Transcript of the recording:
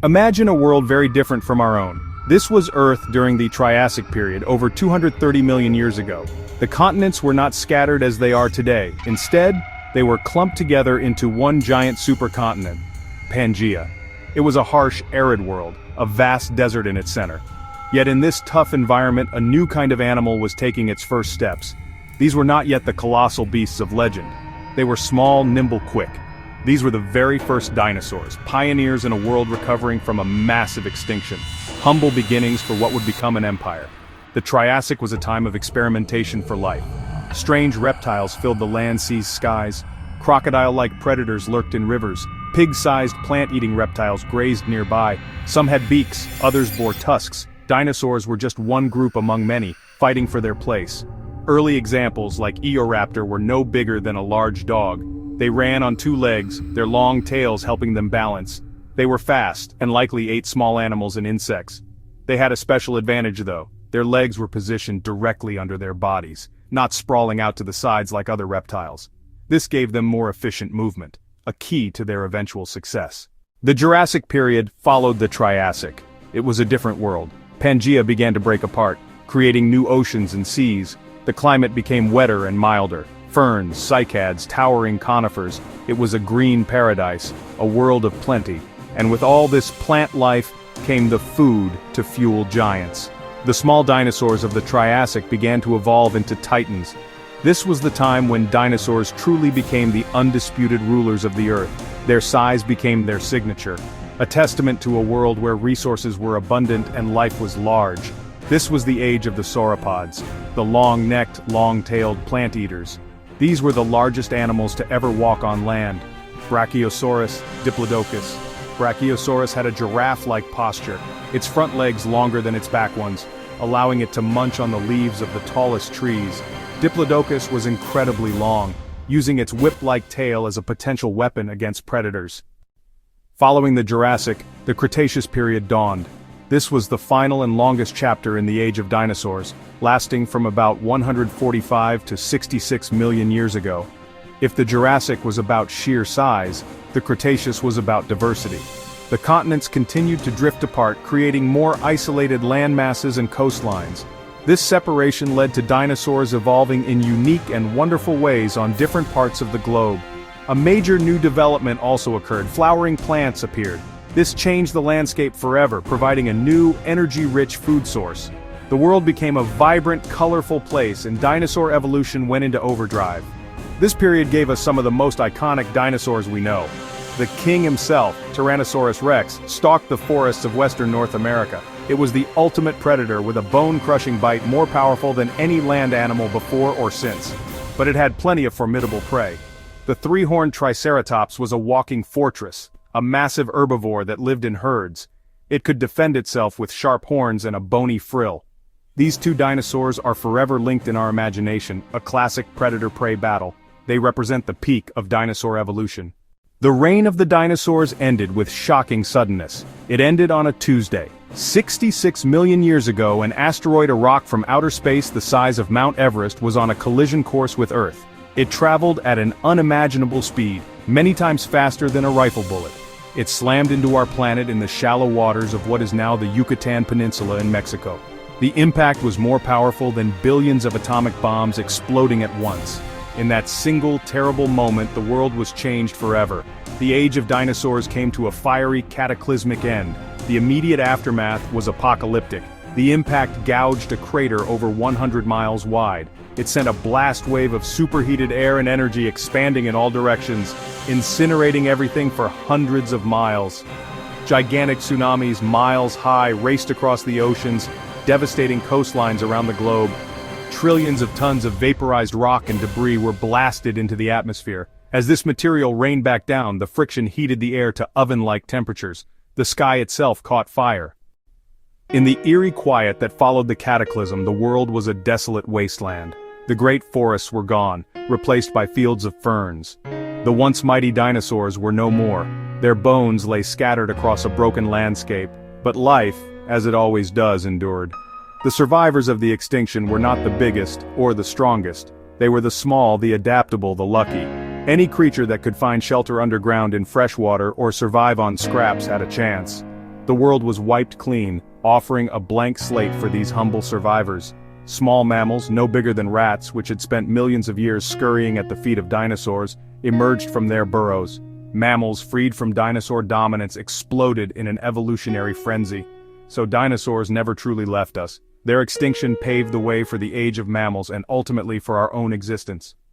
Imagine a world very different from our own. This was Earth during the Triassic period, over 230 million years ago. The continents were not scattered as they are today. Instead, they were clumped together into one giant supercontinent, Pangaea. It was a harsh, arid world, a vast desert in its center. Yet in this tough environment, a new kind of animal was taking its first steps. These were not yet the colossal beasts of legend. They were small, nimble, quick. These were the very first dinosaurs, pioneers in a world recovering from a massive extinction. Humble beginnings for what would become an empire. The Triassic was a time of experimentation for life. Strange reptiles filled the land, seas, skies. Crocodile-like predators lurked in rivers. Pig-sized plant-eating reptiles grazed nearby. Some had beaks, others bore tusks. Dinosaurs were just one group among many, fighting for their place. Early examples like Eoraptor were no bigger than a large dog. They ran on two legs, their long tails helping them balance. They were fast, and likely ate small animals and insects. They had a special advantage though. Their legs were positioned directly under their bodies, not sprawling out to the sides like other reptiles. This gave them more efficient movement, a key to their eventual success. The Jurassic period followed the Triassic. It was a different world. Pangaea began to break apart, creating new oceans and seas. The climate became wetter and milder. Ferns, cycads, towering conifers. It was a green paradise, a world of plenty. And with all this plant life came the food to fuel giants. The small dinosaurs of the Triassic began to evolve into titans. This was the time when dinosaurs truly became the undisputed rulers of the Earth. Their size became their signature, a testament to a world where resources were abundant and life was large. This was the age of the sauropods, the long-necked, long-tailed plant eaters. These were the largest animals to ever walk on land. Brachiosaurus, Diplodocus. Brachiosaurus had a giraffe-like posture, its front legs longer than its back ones, allowing it to munch on the leaves of the tallest trees. Diplodocus was incredibly long, using its whip-like tail as a potential weapon against predators. Following the Jurassic, the Cretaceous period dawned. This was the final and longest chapter in the age of dinosaurs, lasting from about 145 to 66 million years ago. If the Jurassic was about sheer size, the Cretaceous was about diversity. The continents continued to drift apart, creating more isolated land masses and coastlines. This separation led to dinosaurs evolving in unique and wonderful ways on different parts of the globe. A major new development also occurred. Flowering plants appeared. This changed the landscape forever, providing a new, energy-rich food source. The world became a vibrant, colorful place, and dinosaur evolution went into overdrive. This period gave us some of the most iconic dinosaurs we know. The king himself, Tyrannosaurus rex, stalked the forests of western North America. It was the ultimate predator with a bone-crushing bite more powerful than any land animal before or since. But it had plenty of formidable prey. The three-horned Triceratops was a walking fortress, a massive herbivore that lived in herds. It could defend itself with sharp horns and a bony frill. These two dinosaurs are forever linked in our imagination, a classic predator-prey battle. They represent the peak of dinosaur evolution. The reign of the dinosaurs ended with shocking suddenness. It ended on a Tuesday. 66 million years ago, an asteroid, a rock from outer space the size of Mount Everest, was on a collision course with Earth. It traveled at an unimaginable speed, many times faster than a rifle bullet. It slammed into our planet in the shallow waters of what is now the Yucatan Peninsula in Mexico. The impact was more powerful than billions of atomic bombs exploding at once. In that single, terrible moment, the world was changed forever. The age of dinosaurs came to a fiery, cataclysmic end. The immediate aftermath was apocalyptic. The impact gouged a crater over 100 miles wide. It sent a blast wave of superheated air and energy expanding in all directions, incinerating everything for hundreds of miles. Gigantic tsunamis, miles high, raced across the oceans, devastating coastlines around the globe. Trillions of tons of vaporized rock and debris were blasted into the atmosphere. As this material rained back down, the friction heated the air to oven-like temperatures. The sky itself caught fire. In the eerie quiet that followed the cataclysm, the world was a desolate wasteland. The great forests were gone, replaced by fields of ferns. The once mighty dinosaurs were no more. Their bones lay scattered across a broken landscape, but life, as it always does, endured. The survivors of the extinction were not the biggest or the strongest. They were the small, the adaptable, the lucky. Any creature that could find shelter underground in fresh water or survive on scraps had a chance. The world was wiped clean, offering a blank slate for these humble survivors. Small mammals, no bigger than rats, which had spent millions of years scurrying at the feet of dinosaurs, emerged from their burrows. Mammals freed from dinosaur dominance exploded in an evolutionary frenzy. So dinosaurs never truly left us. Their extinction paved the way for the age of mammals and ultimately for our own existence.